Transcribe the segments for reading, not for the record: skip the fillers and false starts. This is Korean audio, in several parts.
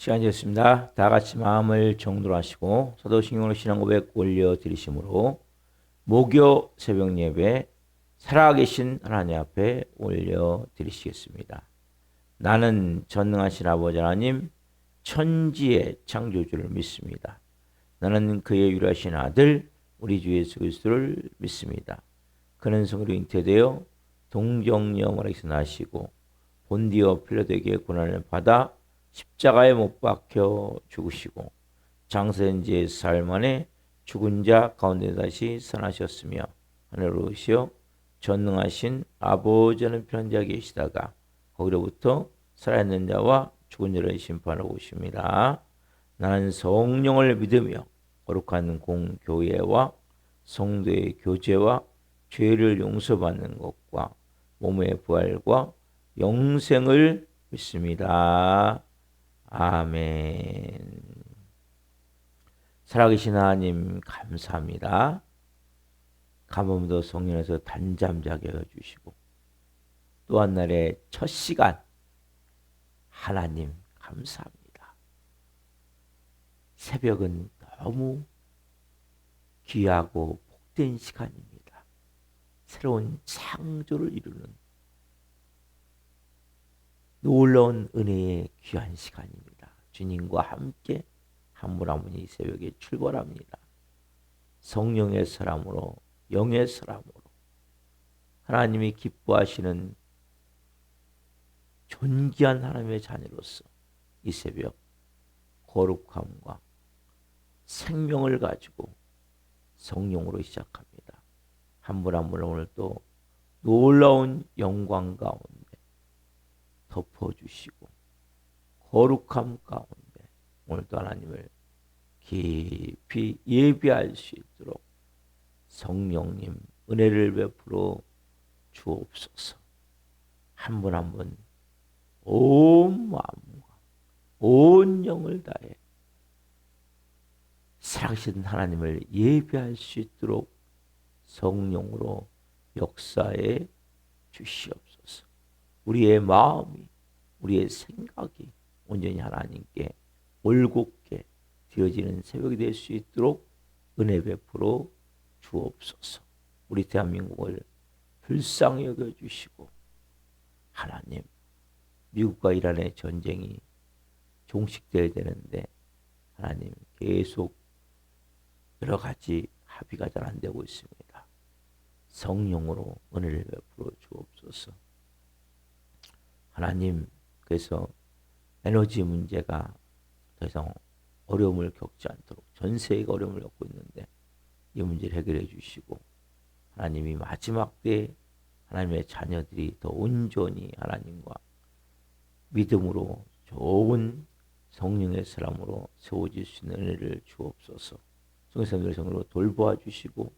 시간이 됐습니다. 다 같이 마음을 정도로 하시고 사도신경으로 신앙 고백 올려드리심으로 목요 새벽 예배 살아계신 하나님 앞에 올려드리시겠습니다. 나는 전능하신 아버지 하나님 천지의 창조주를 믿습니다. 나는 그의 유일하신 아들 우리 주 예수 그리스도를 믿습니다. 그는 성으로 잉태되어 동정녀마리에서 나시고 본디오 필라도에게 고난을 받아 십자가에 못 박혀 죽으시고 장사된 지 4일 만에 죽은 자 가운데 다시 살아나셨으며 하늘로 오시어 전능하신 아버지는 편한 자 계시다가 거기로부터 살아있는 자와 죽은 자를 심판하고 오십니다. 나는 성령을 믿으며 거룩한 공교회와 성도의 교제와 죄를 용서받는 것과 몸의 부활과 영생을 믿습니다. 아멘. 살아계신 하나님 감사합니다. 가뭄도 성령에서 단잠 자게 해주시고 또 한 날의 첫 시간 하나님 감사합니다. 새벽은 너무 귀하고 복된 시간입니다. 새로운 창조를 이루는 놀라운 은혜의 귀한 시간입니다. 주님과 함께 한 분 한 분이 새벽에 출발합니다. 성령의 사람으로 영의 사람으로 하나님이 기뻐하시는 존귀한 하나님의 자녀로서 이 새벽 거룩함과 생명을 가지고 성령으로 시작합니다. 한 분 한 분 오늘 또 놀라운 영광 가운데 덮어주시고 거룩함 가운데 오늘도 하나님을 깊이 예배할 수 있도록 성령님 은혜를 베풀어 주옵소서. 한 분 한 분 온 마음과 온 영을 다해 살아계신 하나님을 예배할 수 있도록 성령으로 역사해 주시옵소서. 우리의 마음이 우리의 생각이 온전히 하나님께 올곧게 되어지는 새벽이 될 수 있도록 은혜 베풀어 주옵소서. 우리 대한민국을 불쌍히 여겨주시고 하나님 미국과 이란의 전쟁이 종식되어야 되는데 하나님 계속 여러 가지 합의가 잘 안 되고 있습니다. 성령으로 은혜를 베풀어 주옵소서. 하나님 그래서 에너지 문제가 더 이상 어려움을 겪지 않도록 전 세계가 어려움을 겪고 있는데 이 문제를 해결해 주시고 하나님이 마지막 때에 하나님의 자녀들이 더 온전히 하나님과 믿음으로 좋은 성령의 사람으로 세워질 수 있는 은혜를 주옵소서. 성령의 성으로 돌보아 주시고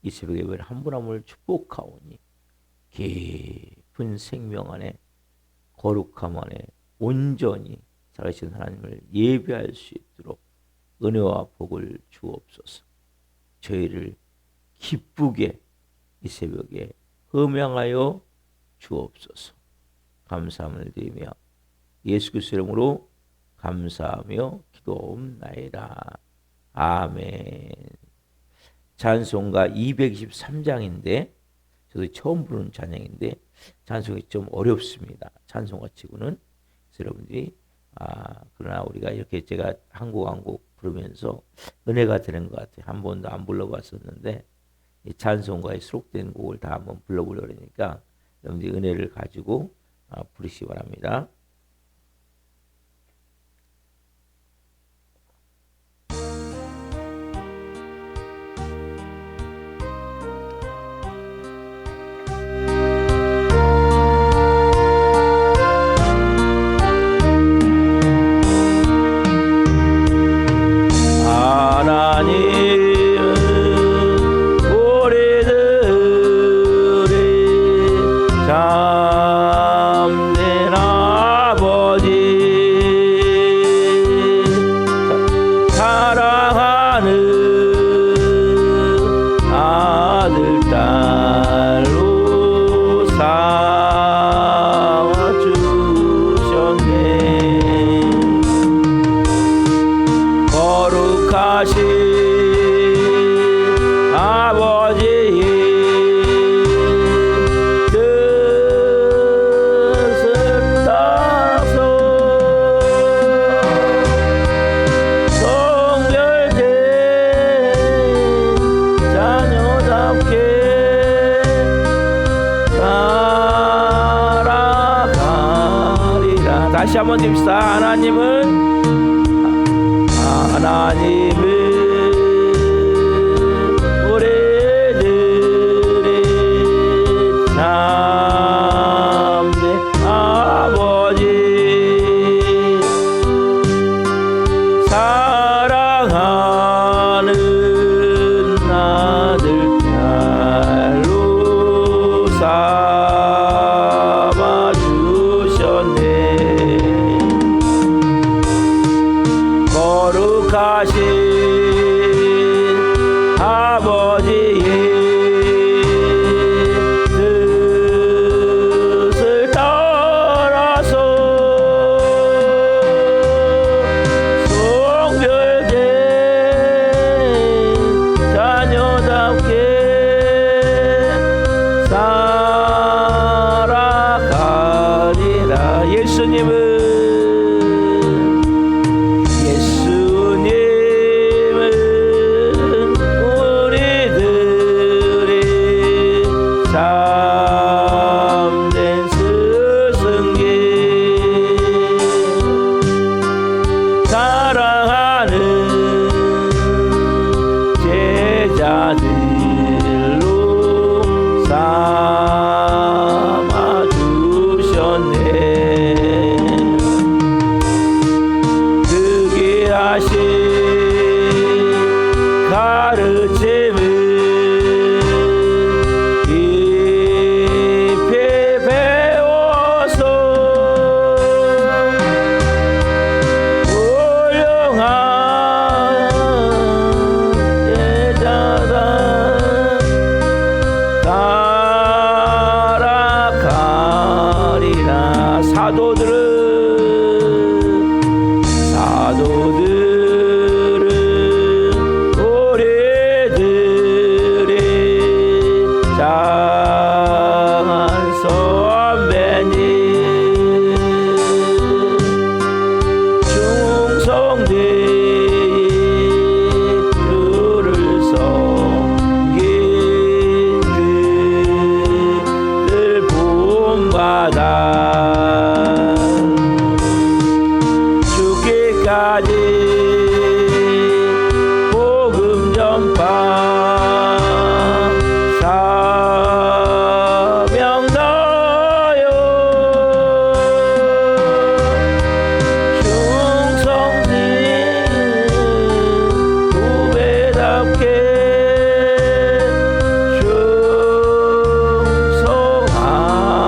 이 새벽에 한 분 한 분을 축복하오니 깊은 생명 안에 거룩함 안에 온전히 살아계신 하나님을 예배할 수 있도록 은혜와 복을 주옵소서. 저희를 기쁘게 이 새벽에 흠양하여 주옵소서. 감사함을 드리며 예수 그리스도의 이름으로 감사하며 기도옵나이다. 아멘. 찬송가 223장인데 저도 처음 부르는 찬양인데 찬송이 좀 어렵습니다. 찬송가 치고는. 그래서 여러분들이 그러나 우리가 이렇게 제가 한 곡 부르면서 은혜가 되는 것 같아요. 한 번도 안 불러봤었는데 이 찬송가에 수록된 곡을 다 한번 불러보려고 그러니까 여러분들이 은혜를 가지고 부르시기 바랍니다. 잠대나 거룩하신 아버지의 뜻을 따라서 성결된 자녀답게 살아가리라. 다시 한번 듭시다. 하나님은 우리들의 참된 아버지, 사랑하는 아들 잘로 삼아 주셨네. 거룩하신 아버지의 뜻을 따라서 성별된 자녀답게 살아가리라. 예수님은 참된 스승님, 사랑하는 제자들로 삼아 주셨네. 특이하신 가르침을 사도들은 우리들의 장한 선배님, 충성되이 주를 섬긴 그들 본받아 죽기까지 복음 전파 사명 다하여 충성된 후배답게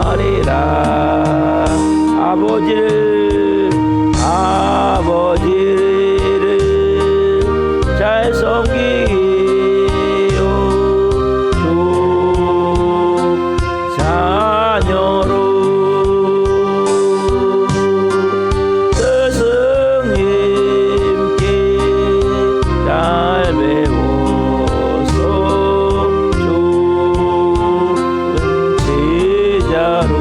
충성하리라. 아버지를 잘 섬기요 주 자녀로 스승님께 잘 배워서 좋은 제자로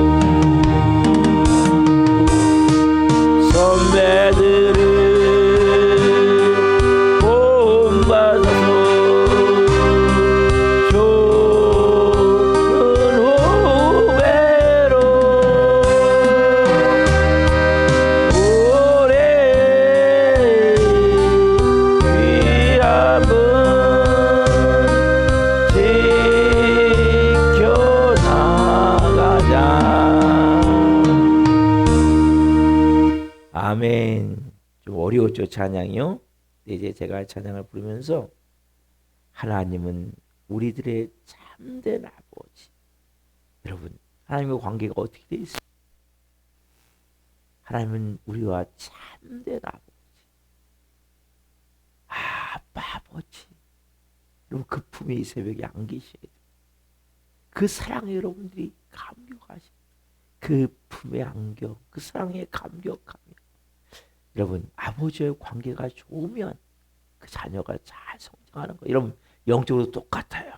선배들을 본받아서 좋은 후배로 우리 귀함은 지켜나가자. 아멘. 좀 어려웠죠, 찬양이요? 근데 이제 제가 찬양을 부르면서 하나님은 우리들의 참된 아버지. 여러분, 하나님과 관계가 어떻게 돼 있어요? 하나님은 우리와 참된 아버지. 아빠 아버지. 여러분, 그 품에 이 새벽에 안기셔야 돼요. 그 사랑에 여러분들이 감격하시고 그 품에 안겨 그 사랑에 감격하며 여러분 아버지의 관계가 좋으면 그 자녀가 잘 성장하는 거. 여러분 영적으로 똑같아요.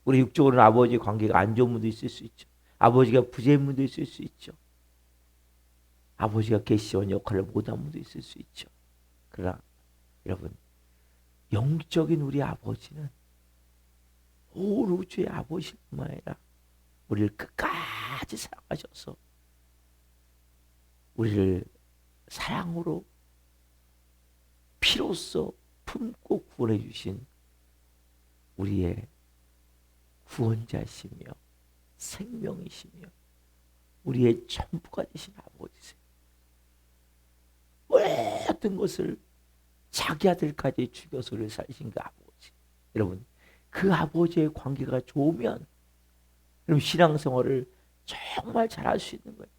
우리 육적으로는 아버지 관계가 안 좋은 분도 있을 수 있죠. 아버지가 부재인 분도 있을 수 있죠. 아버지가 계시원 역할을 못한 분도 있을 수 있죠. 그러나 여러분 영적인 우리 아버지는 온 우주의 아버지뿐만 아니라 우리를 끝까지 사랑하셔서 우리를 사랑으로 피로써 품고 구원해 주신 우리의 구원자시며 생명이시며 우리의 전부가 되신 아버지세요. 모든 것을 자기 아들까지 죽여서 우리를 살리신 그 아버지. 여러분 그 아버지의 관계가 좋으면 그럼 신앙생활을 정말 잘할 수 있는 거예요.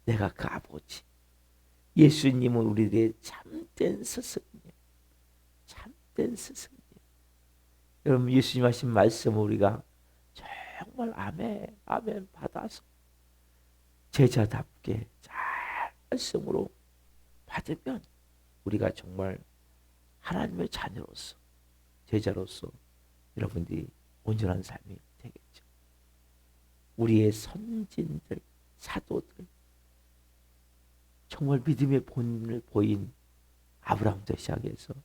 내가 그 아버지 예수님은 우리들의 참된 스승님, 참된 스승님. 여러분 예수님 하신 말씀을 우리가 정말 아멘 받아서 제자답게 잘 말씀으로 받으면 우리가 정말 하나님의 자녀로서 제자로서 여러분들이 온전한 삶이 되겠죠. 우리의 선진들, 사도들, 정말 믿음의 본을 보인 아브라함부터 시작해서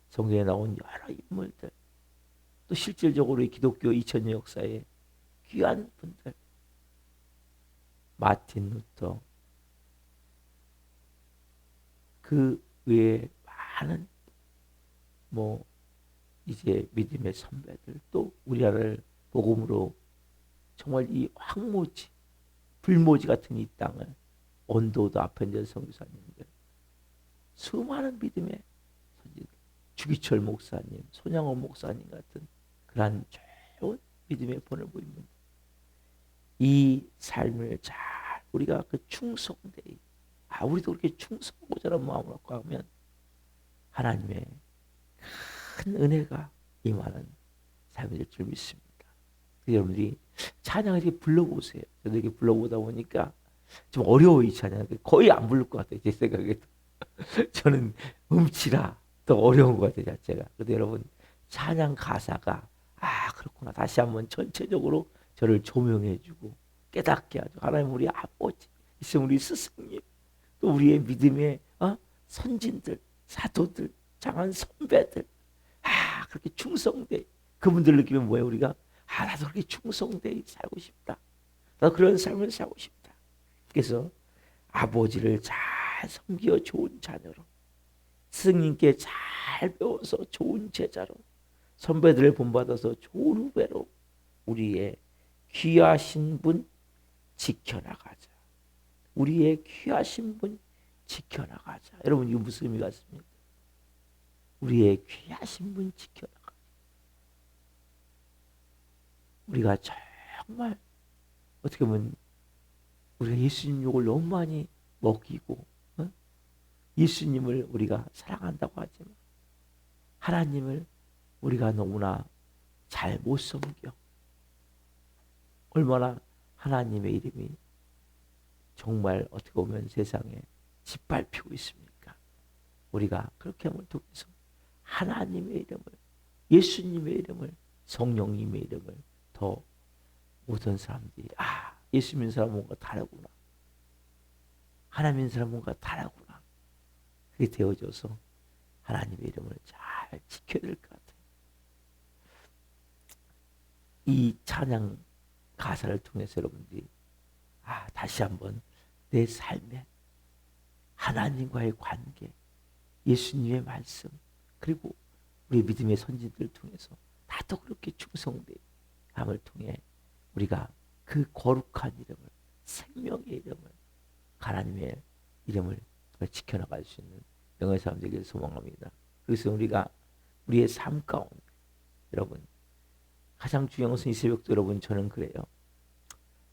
성경에 나온 여러 인물들, 또 실질적으로 기독교 2000년 역사에 귀한 분들, 마틴 루터, 그 외에 많은 이제 믿음의 선배들, 또 우리나라를 복음으로 정말 이 황무지, 불모지 같은 이 땅을 온도도 아펜젤 선교사님들, 수많은 믿음의 선지들, 주기철 목사님, 손양원 목사님 같은 그러한 좋은 믿음의 본을 보인 분들, 이 삶을 잘 우리가 그 충성되이, 우리도 그렇게 충성하고자 마음을 갖고 하면 하나님의 큰 은혜가 임하는 삶이 될 줄 믿습니다. 여러분들이 찬양을 이렇게 불러보세요. 저도 이렇게 불러보다 보니까 좀 어려워. 이 찬양 거의 안 부를 것 같아요. 제 생각에도. 저는 음치라 더 어려운 것 같아요. 자체가. 그런데 여러분 찬양 가사가 그렇구나. 다시 한번 전체적으로 저를 조명해주고 깨닫게 하죠. 하나님 우리 아버지, 있으면 우리 스승님, 또 우리의 믿음의 선진들, 사도들, 장한 선배들, 그렇게 충성돼. 그분들 느끼면 뭐예요? 우리가 나도 그렇게 충성돼 살고 싶다. 나도 그런 삶을 살고 싶다. 그래서 아버지를 잘 섬겨 좋은 자녀로, 스승님께 잘 배워서 좋은 제자로, 선배들을 본받아서 좋은 후배로 우리의 귀하신 분 지켜나가자. 우리의 귀하신 분 지켜나가자. 여러분 이거 무슨 의미가 있습니까? 우리의 귀하신 분 지켜나가자. 우리가 정말 어떻게 보면 우리가 예수님 욕을 너무 많이 먹이고 예수님을 우리가 사랑한다고 하지만 하나님을 우리가 너무나 잘 못 섬겨. 얼마나 하나님의 이름이 정말 어떻게 보면 세상에 짓밟히고 있습니까? 우리가 그렇게 함을 통해서 하나님의 이름을, 예수님의 이름을, 성령님의 이름을 더 모든 사람들이 예수 믿는 사람 뭔가 다르구나. 하나님 믿는 사람 뭔가 다르구나. 그게 되어져서 하나님의 이름을 잘 지켜야 될 것 같아요. 이 찬양 가사를 통해서 여러분들이 다시 한번 내 삶에 하나님과의 관계, 예수님의 말씀, 그리고 우리 믿음의 선진들을 통해서 나도 그렇게 충성됨을 통해 우리가 그 거룩한 이름을, 생명의 이름을, 하나님의 이름을 지켜나갈 수 있는 영의 사람 되기를 소망합니다. 그래서 우리가 우리의 삶 가운데 여러분 가장 중요한 것은 이 새벽도 여러분 저는 그래요.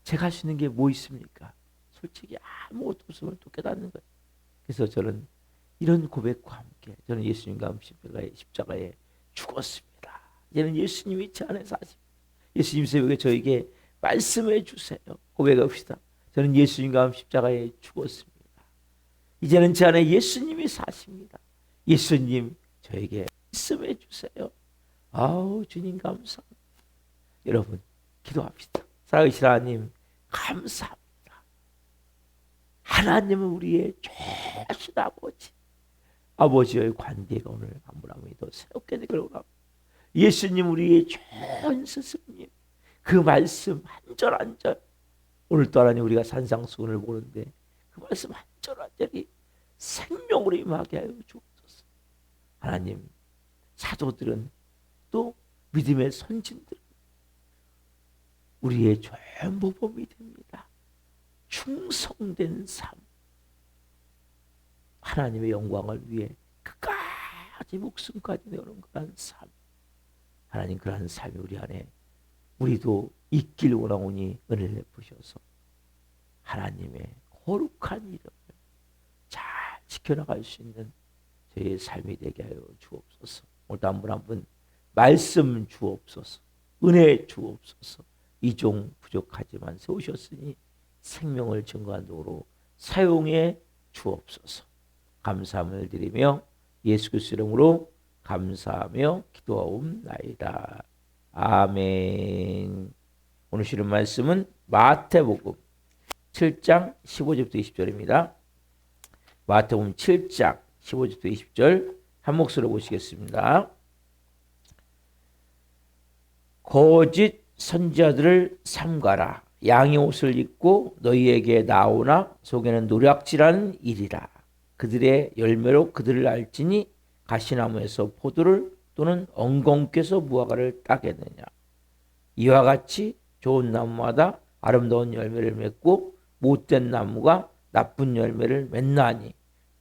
제가 할 수 있는 게 뭐 있습니까? 솔직히 아무것도 없음을 또 깨닫는 거예요. 그래서 저는 이런 고백과 함께 저는 예수님과 십자가에 죽었습니다. 이제는 예수님이 제 안에 사십니다. 예수님 새벽에 저에게 말씀해 주세요. 고백합시다. 저는 예수님과 십자가에 죽었습니다. 이제는 제 안에 예수님이 사십니다. 예수님 저에게 말씀해 주세요. 아우 주님 감사합니다. 여러분 기도합시다. 살아계신 하나님 감사합니다. 하나님은 우리의 최신 아버지. 아버지의 관계가 오늘 한 분 한 분이 더 새롭게 되기를 원합니다. 예수님 우리의 좋은 스승님. 그 말씀 한 절 한 절. 오늘 또 하나님 우리가 산상수훈을 보는데 그 말씀 한 절 한 절이 생명으로 임하게 하여 주옵소서. 하나님 사도들은 또 믿음의 선진들은 우리의 좋은 모범이 됩니다. 충성된 삶. 하나님의 영광을 위해 끝까지 목숨까지 내오는 그러한 삶. 하나님 그러한 삶이 우리 안에 우리도 있길 원하오니 은혜를 베푸셔서 하나님의 거룩한 이름을 잘 지켜나갈 수 있는 저희의 삶이 되게 하여 주옵소서. 오늘 한 분 한 분 말씀 주옵소서. 은혜 주옵소서. 이 종 부족하지만 세우셨으니 생명을 증거한 도로 사용해 주옵소서. 감사함을 드리며 예수 그리스도 이름으로 감사하며 기도하옵나이다. 아멘. 오늘 주는 말씀은 마태복음 7장 15절부터 20절입니다. 마태복음 7장 15절부터 20절 한 목소리로 보시겠습니다. 거짓 선지자들을 삼가라. 양의 옷을 입고 너희에게 나오나 속에는 노략질하는 일이라. 그들의 열매로 그들을 알지니 가시나무에서 포도를 또는 엉겅퀴에서 무화과를 따겠느냐. 이와 같이 좋은 나무마다 아름다운 열매를 맺고 못된 나무가 나쁜 열매를 맺나니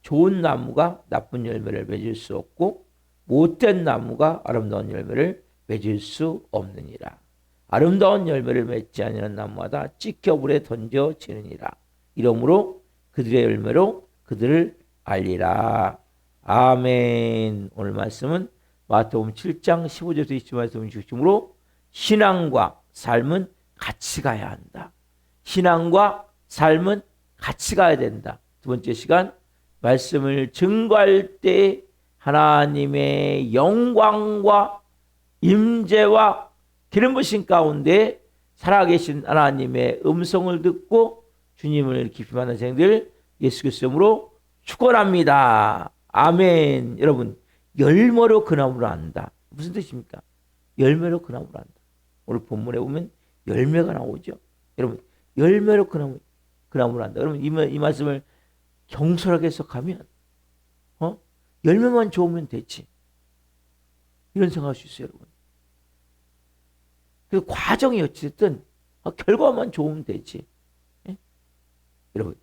좋은 나무가 나쁜 열매를 맺을 수 없고 못된 나무가 아름다운 열매를 맺을 수 없느니라. 아름다운 열매를 맺지 아니하는 나무마다 찢겨 불에 던져지느니라. 이러므로 그들의 열매로 그들을 알리라. 아멘. 오늘 말씀은 마태복음 7장 15절에서 20절 말씀을 중심으로 신앙과 삶은 같이 가야 한다. 신앙과 삶은 같이 가야 된다. 두 번째 시간 말씀을 증거할 때 하나님의 영광과 임재와 기름 부으심 가운데 살아계신 하나님의 음성을 듣고 주님을 깊이 만난 생들 예수 그리스도 이름으로 축원합니다. 아멘. 여러분 열매로 그 나무를 안다. 무슨 뜻입니까? 열매로 그 나무를 안다. 오늘 본문에 보면 열매가 나오죠. 여러분 열매로 그 나무를 안다. 여러분 이 말씀을 경솔하게 해석하면 열매만 좋으면 되지. 이런 생각할 수 있어요. 여러분. 그 과정이 어찌됐든 결과만 좋으면 되지. 예? 여러분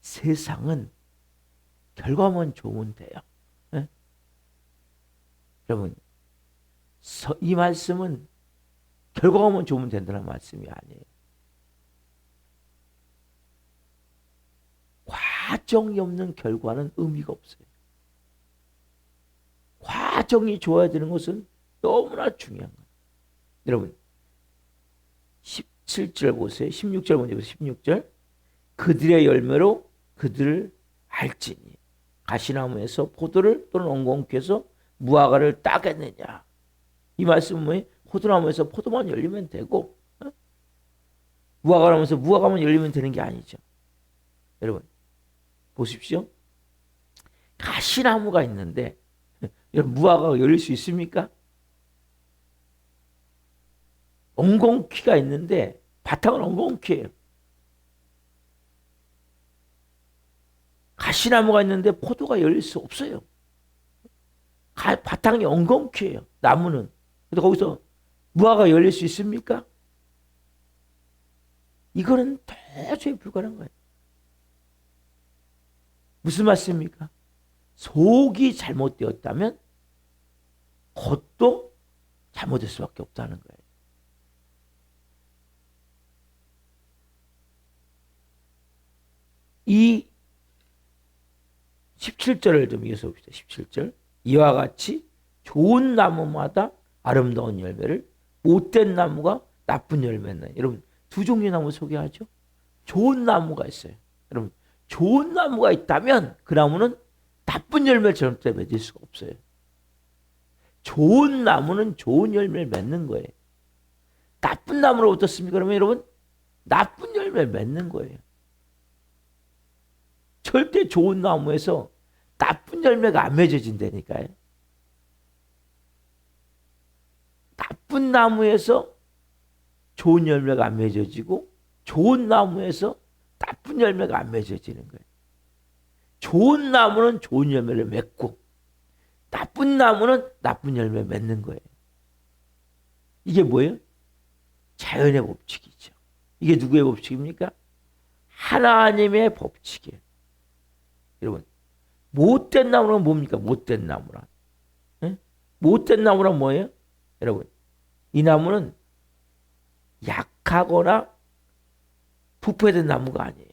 세상은 결과만 좋으면 돼요. 예? 여러분 이 말씀은 결과만 좋으면 된다는 말씀이 아니에요. 과정이 없는 결과는 의미가 없어요. 과정이 좋아야 되는 것은 너무나 중요한 거예요. 여러분 17절 보세요. 16절 먼저 보세요. 16절 그들의 열매로 그들을 알지니 가시나무에서 포도를 또는 엉겅퀴에서 무화과를 따겠느냐. 이 말씀은 뭐예요? 포도나무에서 포도만 열리면 되고 무화과나무에서 무화과만 열리면 되는 게 아니죠. 여러분 보십시오. 가시나무가 있는데 여러분 무화과가 열릴 수 있습니까? 엉겅퀴가 있는데 바탕은 엉겅퀴예요. 가시나무가 있는데 포도가 열릴 수 없어요. 바탕이 엉겅퀴예요. 나무는. 그래서 거기서 무화과가 열릴 수 있습니까? 이거는 도저히 불가능한 거예요. 무슨 말씀입니까? 속이 잘못되었다면 겉도 잘못될 수밖에 없다는 거예요. 이 17절을 좀 이어서 봅시다. 17절 이와 같이 좋은 나무마다 아름다운 열매를 못된 나무가 나쁜 열매는 여러분 두 종류의 나무 소개하죠. 좋은 나무가 있어요. 여러분 좋은 나무가 있다면 그 나무는 나쁜 열매를 절대 맺을 수가 없어요. 좋은 나무는 좋은 열매를 맺는 거예요. 나쁜 나무는 어떻습니까? 그러면 여러분 나쁜 열매를 맺는 거예요. 절대 좋은 나무에서 나쁜 열매가 안 맺어진다니까요. 나쁜 나무에서 좋은 열매가 안 맺어지고 좋은 나무에서 나쁜 열매가 안 맺어지는 거예요. 좋은 나무는 좋은 열매를 맺고 나쁜 나무는 나쁜 열매 맺는 거예요. 이게 뭐예요? 자연의 법칙이죠. 이게 누구의 법칙입니까? 하나님의 법칙이에요. 여러분, 못된 나무는 뭡니까? 못된 나무란. 네? 못된 나무란 뭐예요? 여러분, 이 나무는 약하거나 부패된 나무가 아니에요.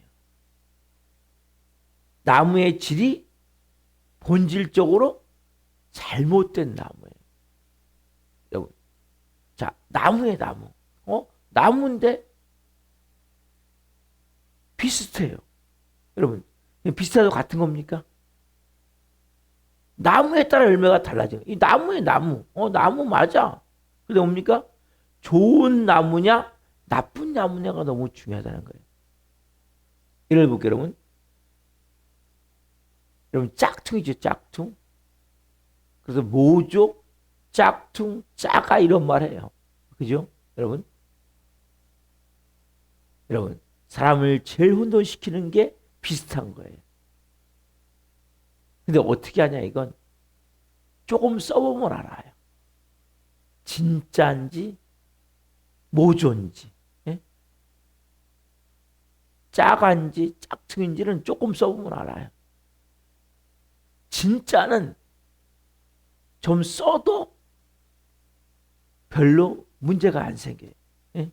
나무의 질이 본질적으로 잘못된 나무예요. 여러분, 자, 나무의 나무. 나무인데 비슷해요. 여러분, 비슷해도 같은 겁니까? 나무에 따라 열매가 달라져요. 이 나무의 나무. 나무 맞아. 근데 뭡니까? 좋은 나무냐, 나쁜 나무냐가 너무 중요하다는 거예요. 예를 볼게요, 여러분. 여러분, 짝퉁이죠, 짝퉁. 그래서 모조, 짝퉁, 짜가 이런 말 해요. 그죠? 여러분? 여러분, 사람을 제일 혼돈시키는 게 비슷한 거예요. 근데 어떻게 하냐, 이건. 조금 써보면 알아요. 진짜인지, 모조인지, 예? 짜간지, 짝퉁인지는 조금 써보면 알아요. 진짜는 좀 써도 별로 문제가 안 생겨요. 예?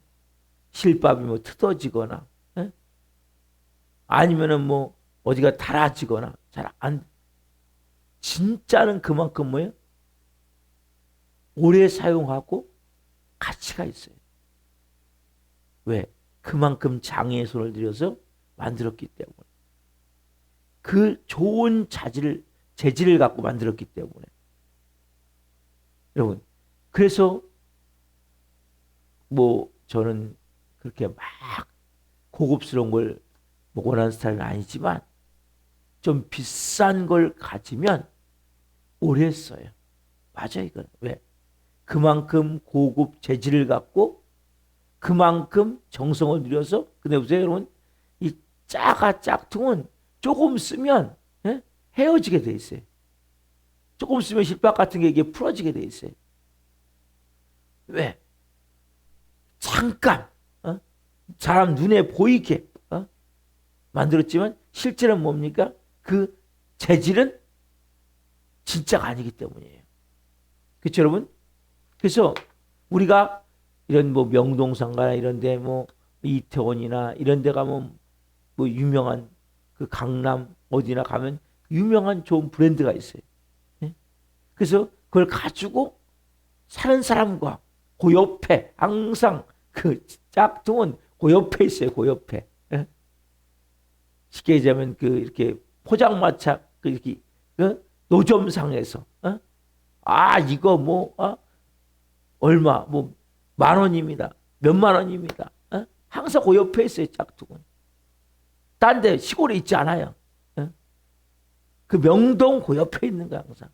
실밥이 뭐 뜯어지거나, 예? 아니면은 뭐 어디가 닳아지거나 잘 안. 진짜는 그만큼 뭐예요? 오래 사용하고 가치가 있어요. 왜? 그만큼 장애의 손을 들여서 만들었기 때문에. 그 좋은 재질을 갖고 만들었기 때문에. 여러분, 그래서 뭐 저는 그렇게 막 고급스러운 걸 원하는 스타일은 아니지만 좀 비싼 걸 가지면 오래 써요. 맞아요, 이건. 왜? 그만큼 고급 재질을 갖고 그만큼 정성을 들여서. 근데 보세요, 여러분. 이 짝퉁은 조금 쓰면 헤어지게 돼 있어요. 조금 쓰면 실밥 같은 게 이게 풀어지게 돼 있어요. 왜? 잠깐 사람 눈에 보이게 만들었지만 실제는 뭡니까? 그 재질은 진짜가 아니기 때문이에요. 그렇죠, 여러분? 그래서 우리가 이런 뭐 명동상가나 이런 데 뭐 이태원이나 이런 데 가면 뭐 유명한 그 강남 어디나 가면 유명한 좋은 브랜드가 있어요. 그래서 그걸 가지고 사는 사람과 그 옆에 항상 그 짝퉁은 그 옆에 있어요. 그 옆에. 쉽게 얘기하면 그 이렇게 포장마차 그 이렇게 노점상에서 이거 뭐 얼마 뭐 10,000원입니다. 몇만 원입니다. 항상 그 옆에 있어요. 짝퉁은. 딴 데 시골에 있지 않아요. 그 명동 그 옆에 있는 거 항상.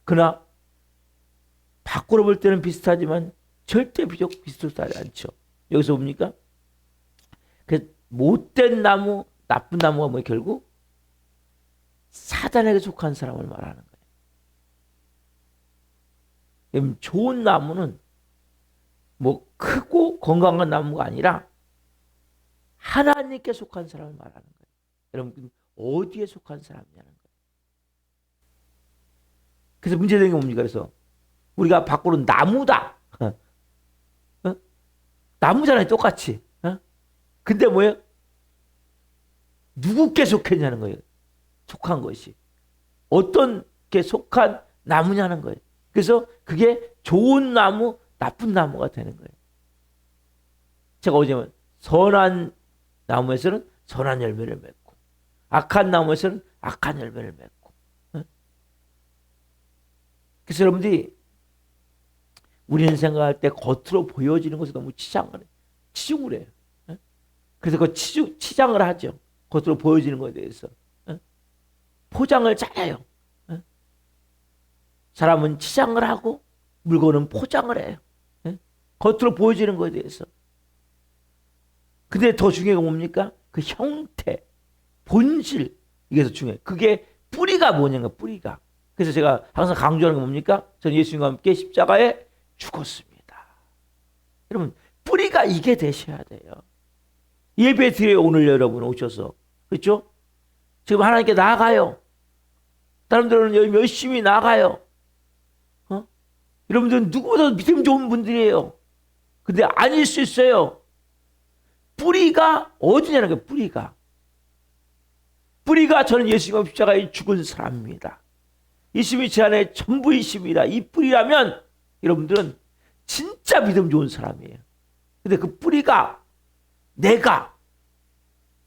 그러나 밖으로 볼 때는 비슷하지만 절대 비슷하지 않죠. 여기서 봅니까? 그 못된 나무, 나쁜 나무가 뭐 결국 사단에게 속한 사람을 말하는 거예요. 좋은 나무는 뭐 크고 건강한 나무가 아니라 하나님께 속한 사람을 말하는 거예요. 여러분 어디에 속한 사람이냐는 거예요. 그래서 문제되는 게 뭡니까? 그래서 우리가 밖으로 나무다. 나무잖아요, 똑같이. 근데 뭐예요? 누구께 속했냐는 거예요. 속한 것이. 어떤 게 속한 나무냐는 거예요. 그래서 그게 좋은 나무, 나쁜 나무가 되는 거예요. 제가 어제면 선한 나무에서는 선한 열매를 맺고 악한 나무에서는 악한 열매를 맺고. 그래서 여러분들이 우리는 생각할 때 겉으로 보여지는 것을 너무 치중을 해요. 그래서 그 치장을 하죠. 겉으로 보여지는 것에 대해서. 포장을 잘해요. 사람은 치장을 하고 물건은 포장을 해요. 겉으로 보여지는 것에 대해서. 근데 더 중요한 건 뭡니까? 그 형태, 본질, 이게 더 중요해요. 그게 뿌리가 뭐냐가 뿌리가. 그래서 제가 항상 강조하는 건 뭡니까? 저는 예수님과 함께 십자가에 죽었습니다. 여러분, 뿌리가 이게 되셔야 돼요. 예배 드려요, 오늘 여러분 오셔서. 그렇죠? 지금 하나님께 나아가요. 사람들은 열심히 나아가요. 여러분들은 누구보다 믿음 좋은 분들이에요. 근데 아닐 수 있어요. 뿌리가 어디냐는 거예요, 뿌리가. 뿌리가 저는 예수님과 십자가에 죽은 사람입니다. 예수님이 제 안에 전부이십니다. 이 뿌리라면 여러분들은 진짜 믿음 좋은 사람이에요. 근데 그 뿌리가 내가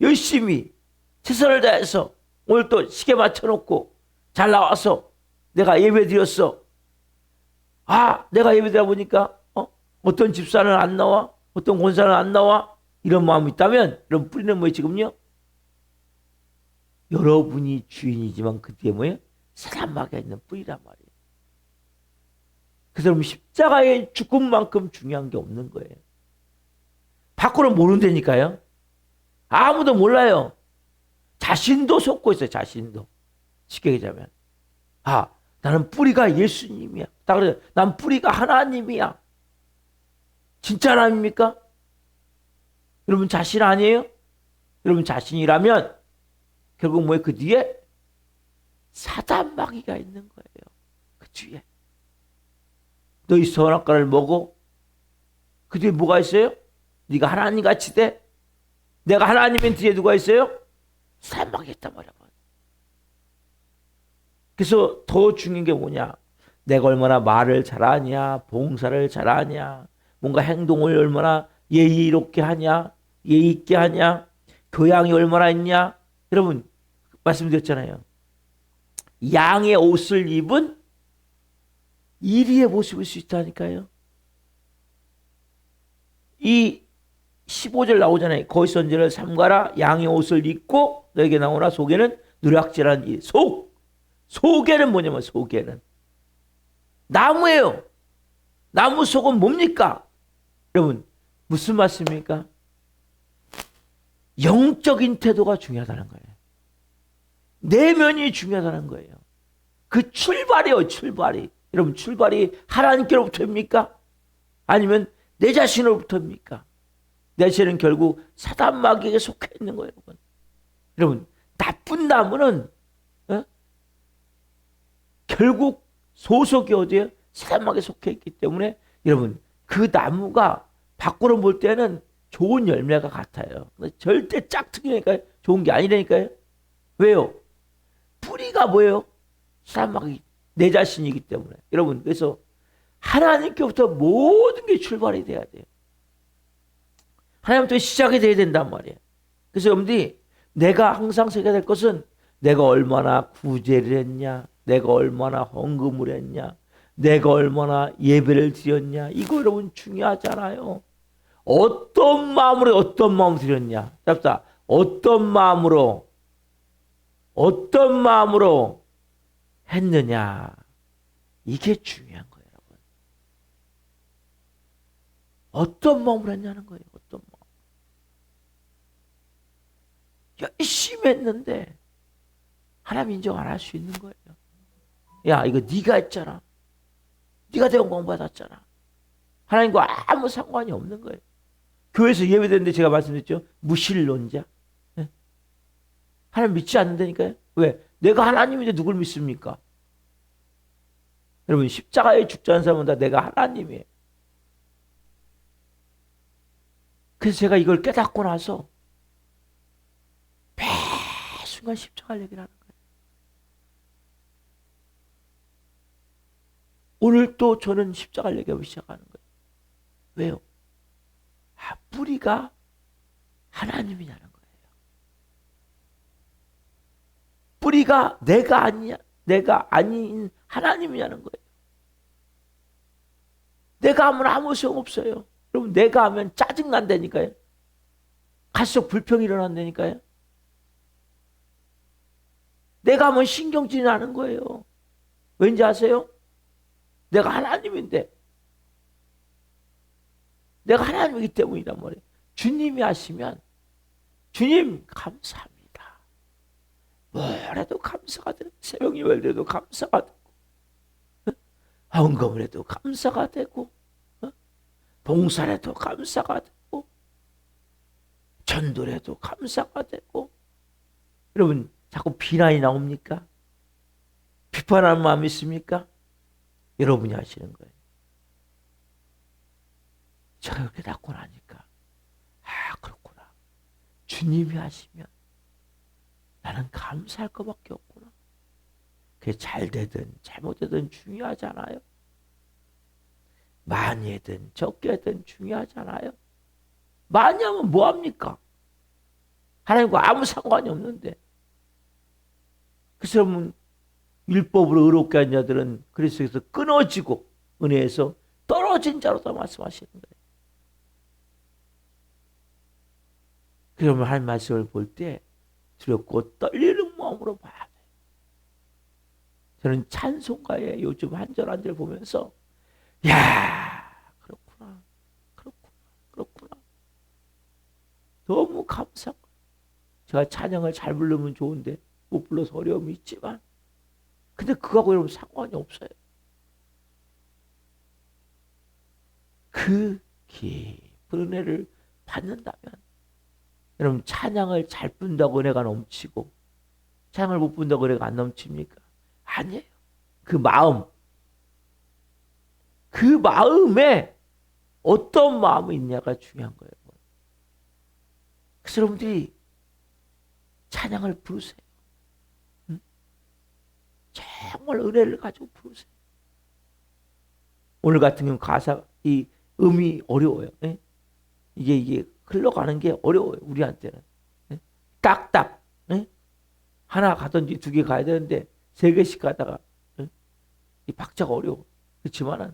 열심히 최선을 다해서 오늘 또 시계 맞춰놓고 잘 나와서 내가 예배 드렸어. 내가 예배 드려 보니까 어떤 집사는 안 나와, 어떤 권사는 안 나와, 이런 마음이 있다면 여러분 뿌리는 뭐예요 지금요? 여러분이 주인이지만 그 뒤에 뭐예요? 사람마귀가 있는 뿌리란 말이에요. 그래서 여러분 십자가의 죽음만큼 중요한 게 없는 거예요. 밖으로 모른다니까요. 아무도 몰라요. 자신도 속고 있어요. 자신도. 쉽게 얘기하자면 나는 뿌리가 예수님이야. 다 그래요. 난 뿌리가 하나님이야. 진짜 하나님입니까? 여러분 자신 아니에요? 여러분 자신이라면 결국 뭐예요? 그 뒤에 사단 마귀가 있는 거예요. 그 뒤에. 너희 선악과를 먹어. 그 뒤에 뭐가 있어요? 네가 하나님 같이 돼. 내가 하나님인 뒤에 누가 있어요? 사단 마귀가 있단 말이야. 그래서 더 중요한 게 뭐냐? 내가 얼마나 말을 잘하냐, 봉사를 잘하냐, 뭔가 행동을 얼마나 예의롭게 하냐, 예의 있게 하냐, 교양이 얼마나 있냐. 여러분 말씀드렸잖아요. 양의 옷을 입은 이리의 모습일 수 있다니까요. 이 15절 나오잖아요. 거기서 언제를 삼가라. 양의 옷을 입고 너에게 나오나 속에는 누락질한 이 속에는 뭐냐면 속에는 나무예요. 나무 속은 뭡니까? 여러분 무슨 말씀입니까? 영적인 태도가 중요하다는 거예요. 내면이 중요하다는 거예요. 그 출발이요, 출발이. 여러분 출발이 하나님께로부터입니까? 아니면 내 자신으로부터입니까? 내 자신은 결국 사단 마귀에게 속해 있는 거예요. 여러분 나쁜 나무는 결국 소속이 어디에요? 사단 마귀에 속해 있기 때문에 여러분 그 나무가 밖으로 볼 때는 좋은 열매가 같아요. 절대 짝퉁이니까 좋은 게 아니라니까요. 왜요? 뿌리가 뭐예요? 사단 마귀 내 자신이기 때문에. 여러분 그래서 하나님께부터 모든 게 출발이 돼야 돼요. 하나님부터 시작이 돼야 된단 말이에요. 그래서 여러분들이 내가 항상 생각해야 될 것은 내가 얼마나 구제를 했냐, 내가 얼마나 헌금을 했냐, 내가 얼마나 예배를 드렸냐. 이거 여러분 중요하잖아요. 어떤 마음으로 드렸냐. 답답. 어떤 마음으로 했느냐. 이게 중요한 거예요, 여러분. 어떤 마음으로 했냐는 거예요. 어떤 마음. 열심히 했는데 하나님 인정 안 할 수 있는 거예요. 야, 이거 네가 했잖아. 네가 대원 공부받았잖아. 하나님과 아무 상관이 없는 거예요. 교회에서 예배드렸는데 제가 말씀드렸죠. 무신론자. 네? 하나님 믿지 않는다니까요. 왜? 내가 하나님인데 누굴 믿습니까? 여러분 십자가에 죽자는 사람은 다 내가 하나님이에요. 그래서 제가 이걸 깨닫고 나서 매 순간 십자가를 얘기를 하는 거예요. 오늘 또 저는 십자가를 얘기하기 시작하는 거예요. 왜요? 뿌리가 하나님이라는 거예요. 뿌리가 내가 아니야. 내가 아닌 하나님이냐는 거예요. 내가 하면 아무 소용 없어요. 여러분, 내가 하면 짜증 난다니까요. 갈수록 불평이 일어난다니까요. 내가 하면 신경질이 나는 거예요. 왠지 아세요? 내가 하나님인데, 내가 하나님이기 때문이란 말이에요. 주님이 하시면 주님 감사합니다. 뭘 해도 감사가 되고, 새벽 예배도 감사가 되고, 헌금을 해도 감사가 되고, 봉사를 해도 감사가 되고, 전도를 해도 감사가 되고. 여러분, 자꾸 비난이 나옵니까? 비판하는 마음이 있습니까? 여러분이 하시는 거예요. 제가 이렇게 닫고 나니까, 아, 그렇구나. 주님이 하시면 나는 감사할 것밖에 없구나. 그게 잘 되든 잘못되든 중요하지 않아요. 많이 하든 적게 하든 중요하지 않아요. 많이 하면 뭐합니까? 하나님과 아무 상관이 없는데. 그래서 여러분, 율법으로 의롭게 한 자들은 그리스도에서 끊어지고 은혜에서 떨어진 자로다 말씀하시는 거예요. 그러면 하나님 말씀을 볼 때 두렵고 떨리는 마음으로 봐야 돼요. 저는 찬송가에 요즘 한 절 한 절 보면서, 야, 그렇구나, 그렇구나, 그렇구나. 너무 감사해요. 제가 찬양을 잘 부르면 좋은데 못 불러서 어려움이 있지만, 근데 그거하고 여러분 상관이 없어요. 그 깊은 은혜를 받는다면, 여러분 찬양을 잘 부른다고 은혜가 넘치고, 찬양을 못 부른다고 은혜가 안 넘칩니까? 아니에요. 그 마음에 어떤 마음이 있냐가 중요한 거예요. 그래서 여러분들이 찬양을 부르세요. 응? 정말 은혜를 가지고 부르세요. 오늘 같은 경우 가사, 이 음이 어려워요. 예? 이게 흘러가는 게 어려워요. 우리한테는. 예? 딱딱. 예? 하나 가든지 두 개 가야 되는데 세 개씩 가다가, 예? 이 박자가 어려워. 그렇지만은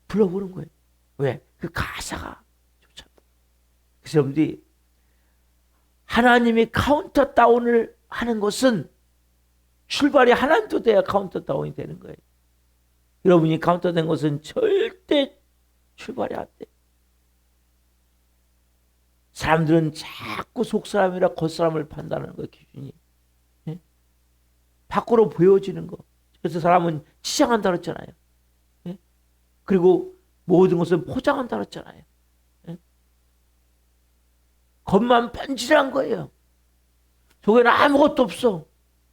불러보는 거예요. 왜? 그 가사가 좋잖아. 그래서 여러분들이 하나님이 카운터 다운을 하는 것은 출발이 하나님도 돼야 카운터 다운이 되는 거예요. 여러분이 카운터 된 것은 절대 출발이 안 돼. 사람들은 자꾸 속사람이라 겉사람을 판단하는 거예요, 기준이. 예? 밖으로 보여지는 거. 그래서 사람은 치장한다 그랬잖아요. 예? 그리고 모든 것은 포장한다 그랬잖아요. 예? 겉만 번질한 거예요. 속에는 아무것도 없어.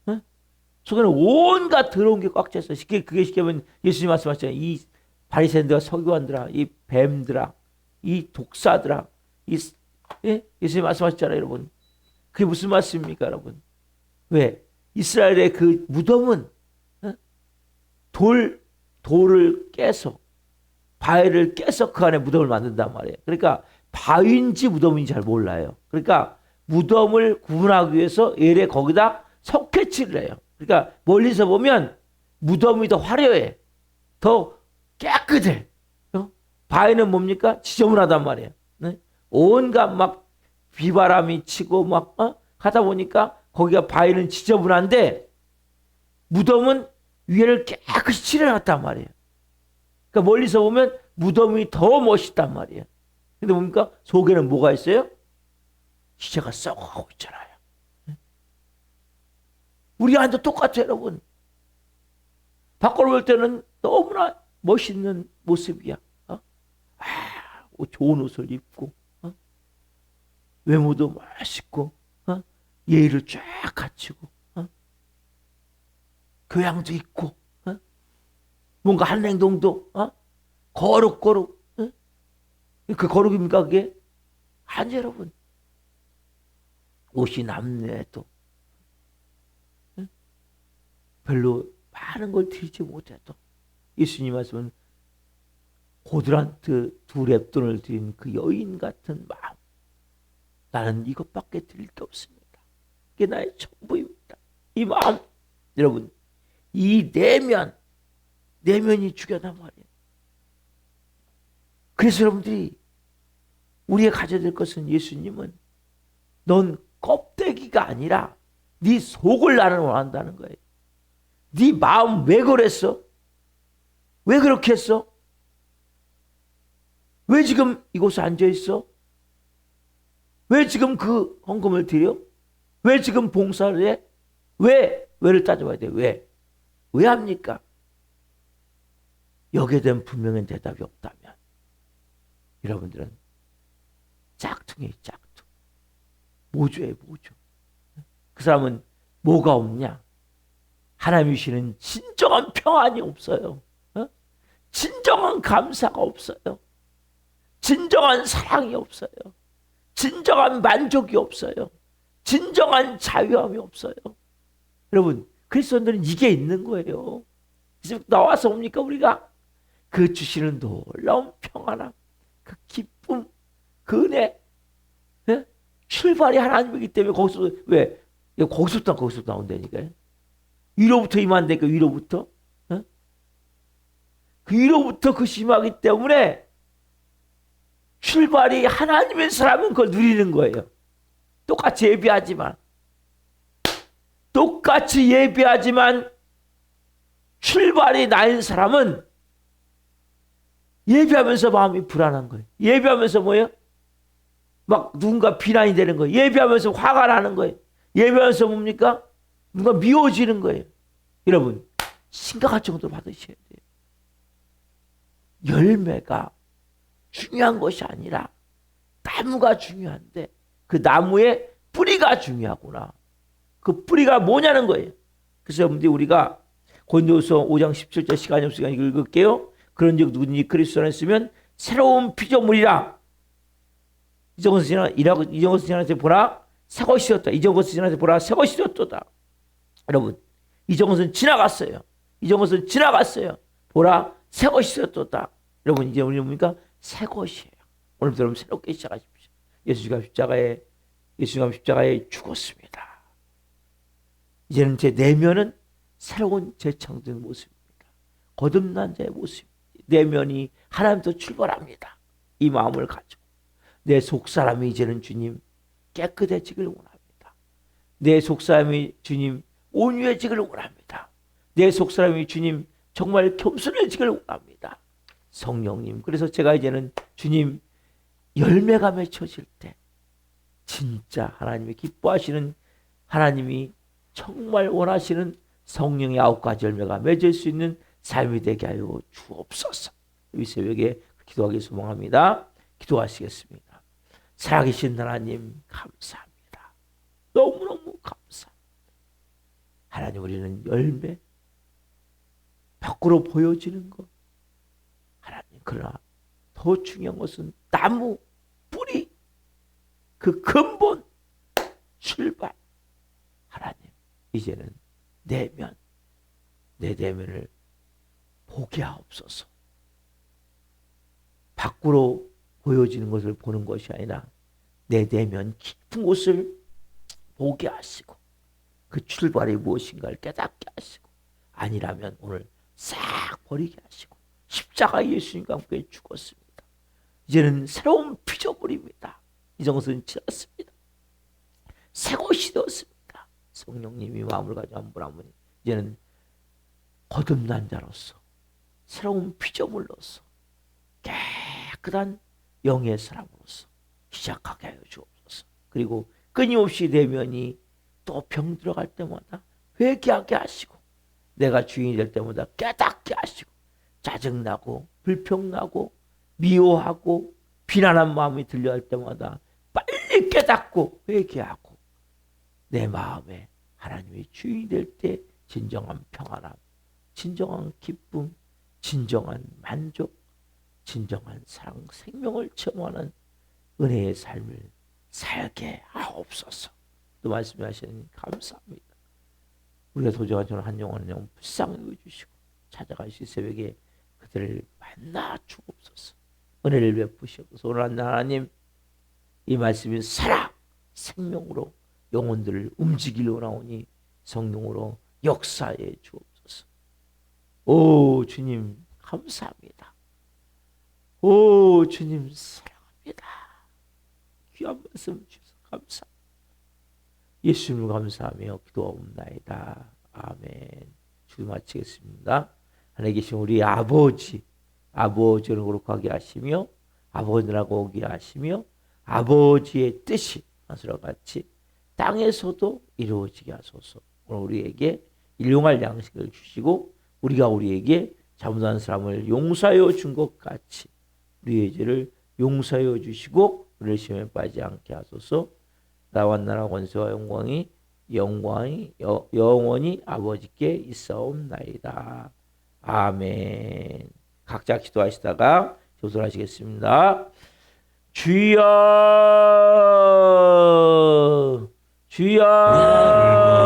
예? 속에는 온갖 더러운 게 꽉 찼어. 그게 쉽게 하면 예수님 말씀하셨잖아요. 이 바리새인들과 서기관들아, 이 뱀들아, 이 독사들아, 예? 예수님 말씀하셨잖아요, 여러분. 그게 무슨 말씀입니까, 여러분? 왜? 이스라엘의 그 무덤은, 예? 돌을 깨서, 바위를 깨서 그 안에 무덤을 만든단 말이에요. 그러니까 바위인지 무덤인지 잘 몰라요. 그러니까 무덤을 구분하기 위해서 예래 거기다 석회칠을 해요. 그러니까 멀리서 보면 무덤이 더 화려해. 더 깨끗해. 바위는 뭡니까? 지저분하단 말이에요. 네? 온갖 막 비바람이 치고 막 하다 보니까 거기가 바위는 지저분한데 무덤은 위에를 깨끗이 칠해놨단 말이에요. 그러니까 멀리서 보면 무덤이 더 멋있단 말이에요. 근데 뭡니까? 속에는 뭐가 있어요? 시체가 썩어가고 있잖아요. 우리 안도 똑같아요, 여러분. 밖으로 볼 때는 너무나 멋있는 모습이야. 좋은 옷을 입고, 외모도 멋있고, 예의를 쫙 갖추고, 교양도 있고, 뭔가 하는 행동도 거룩거룩. 그 거룩입니까 그게? 아니 여러분. 옷이 남녀에도 별로 많은 걸 드리지 못해도 예수님 말씀은 고드란트 2렙돈을 드린 그 여인 같은 마음. 나는 이것밖에 드릴 게 없습니다. 이게 나의 전부입니다. 이 마음, 여러분, 이 내면이 중요하단 말이에요. 그래서 여러분들이 우리가 가져야 될 것은, 예수님은 넌 껍데기가 아니라 네 속을 나는 원한다는 거예요. 네 마음 왜 그랬어? 왜 그렇게 했어? 왜 지금 이곳에 앉아있어? 왜 지금 그 헌금을 드려? 왜 지금 봉사를 해? 왜를 따져봐야 돼. 왜 합니까? 여기에 대한 분명한 대답이 없다면 여러분들은 짝퉁이에요. 짝퉁. 모조예요. 모조. 그 사람은 뭐가 없냐? 하나님이 주시는 진정한 평안이 없어요. 진정한 감사가 없어요. 진정한 사랑이 없어요. 진정한 만족이 없어요. 진정한 자유함이 없어요. 여러분, 그리스도인들은 이게 있는 거예요. 그래서 나와서 뭡니까? 우리가 그 주시는 놀라운 평안함, 그 기쁨, 그 은혜, 출발이 하나님이기 때문에 거기서 거기서부터 나온다니까요. 위로부터 임한다니까. 위로부터. 그 위로부터 그 심하기 때문에 출발이 하나님의 사람은 그걸 누리는 거예요. 똑같이 예배하지만 출발이 나인 사람은 예배하면서 마음이 불안한 거예요. 예배하면서 뭐예요? 막 누군가 비난이 되는 거예요. 예배하면서 화가 나는 거예요. 예배하면서 뭡니까? 누가 미워지는 거예요. 여러분, 심각한 정도로 받으셔야 돼요. 열매가 중요한 것이 아니라 나무가 중요한데 그 나무의 뿌리가 중요하구나. 그 뿌리가 뭐냐는 거예요. 그래서 여러분들이 우리가 고린도후서 5장 17절 시간이 없으니까 읽을게요. 그런즉 누구든지 그리스도 안에 있으면 새로운 피조물이라. 이전것을 지나서 보라 새 것이 되었다. 이전것을 지나서 보라 새 것이 되었도다. 여러분, 이전것은 지나갔어요. 이전것은 지나갔어요. 보라 새 것이 되었도다. 여러분, 이제 우리는 뭡니까? 새 것이에요. 오늘부터 여러분 새롭게 시작하십시오. 예수가 십자가에 죽었습니다. 이제는 제 내면은 새로운 재창조의 모습입니다. 거듭난 자의 모습. 내면이 하나님부터 출발합니다. 이 마음을 가지고 내 속사람이 이제는 주님 깨끗해지길 원합니다. 내 속사람이 주님 온유해지길 원합니다. 내 속사람이 주님 정말 겸손해지길 원합니다. 성령님, 그래서 제가 이제는 주님 열매가 맺혀질 때 진짜 하나님이 기뻐하시는, 하나님이 정말 원하시는 성령의 9가지 열매가 맺을 수 있는 삶이 되게 하여 주옵소서. 이 새벽에 기도하기 소망합니다. 기도하시겠습니다. 살아계신 하나님 감사합니다. 너무너무 감사합니다. 하나님, 우리는 열매, 밖으로 보여지는 것, 하나님, 그러나 더 중요한 것은 나무, 뿌리, 그 근본, 출발. 하나님, 이제는 내 내면을 보게 하옵소서. 밖으로 보여지는 것을 보는 것이 아니라 내 내면 깊은 곳을 보게 하시고 그 출발이 무엇인가를 깨닫게 하시고, 아니라면 오늘 싹 버리게 하시고 십자가 예수님과 함께 죽었습니다. 이제는 새로운 피조물입니다. 이전것은 지났습니다. 새 것이 되었습니다. 성령님이 마음을 가지고 한 분 한 분이 이제는 거듭난 자로서 새로운 피조물로서 깨끗한 영의 사람으로서 시작하게 하여 주옵소서. 그리고 끊임없이 내면이 또 병 들어갈 때마다 회개하게 하시고, 내가 주인이 될 때마다 깨닫게 하시고, 짜증나고 불평나고 미워하고 비난한 마음이 들려할 때마다 빨리 깨닫고 회개하고, 내 마음에 하나님의 주인이 될 때 진정한 평안함, 진정한 기쁨, 진정한 만족, 진정한 사랑, 생명을 체험하는 은혜의 삶을 살게 하옵소서. 또 말씀하시니 감사합니다. 우리가 도저히 저는 한 영혼 불쌍히 여겨주시고 찾아가실 새벽에 그들을 만나 주옵소서. 은혜를 베푸시옵소서. 오늘 하나님, 이 말씀이 살아 생명으로 영혼들을 움직이려 나오니 성령으로 역사해 주옵소서. 오 주님 감사합니다. 오 주님 사랑합니다. 귀한 말씀 주셔서 감사합니다. 예수님을 감사하며 기도하옵나이다. 아멘. 주도 마치겠습니다. 하나님 계신 우리 아버지를 거룩하게 하시며 아버지라고 오게 하시며 아버지의 뜻이 하늘과 같이 땅에서도 이루어지게 하소서. 오늘 우리에게 일용할 양식을 주시고 우리가 우리에게 잘못한 사람을 용서하여 준 것 같이 우리의 죄를 용서하여 주시고 우리를 시험에 빠지지 않게 하소서. 나와 나라 권세와 영광이 영원히 아버지께 있사옵나이다. 아멘. 각자 기도하시다가 교도하시겠습니다. 주여 주여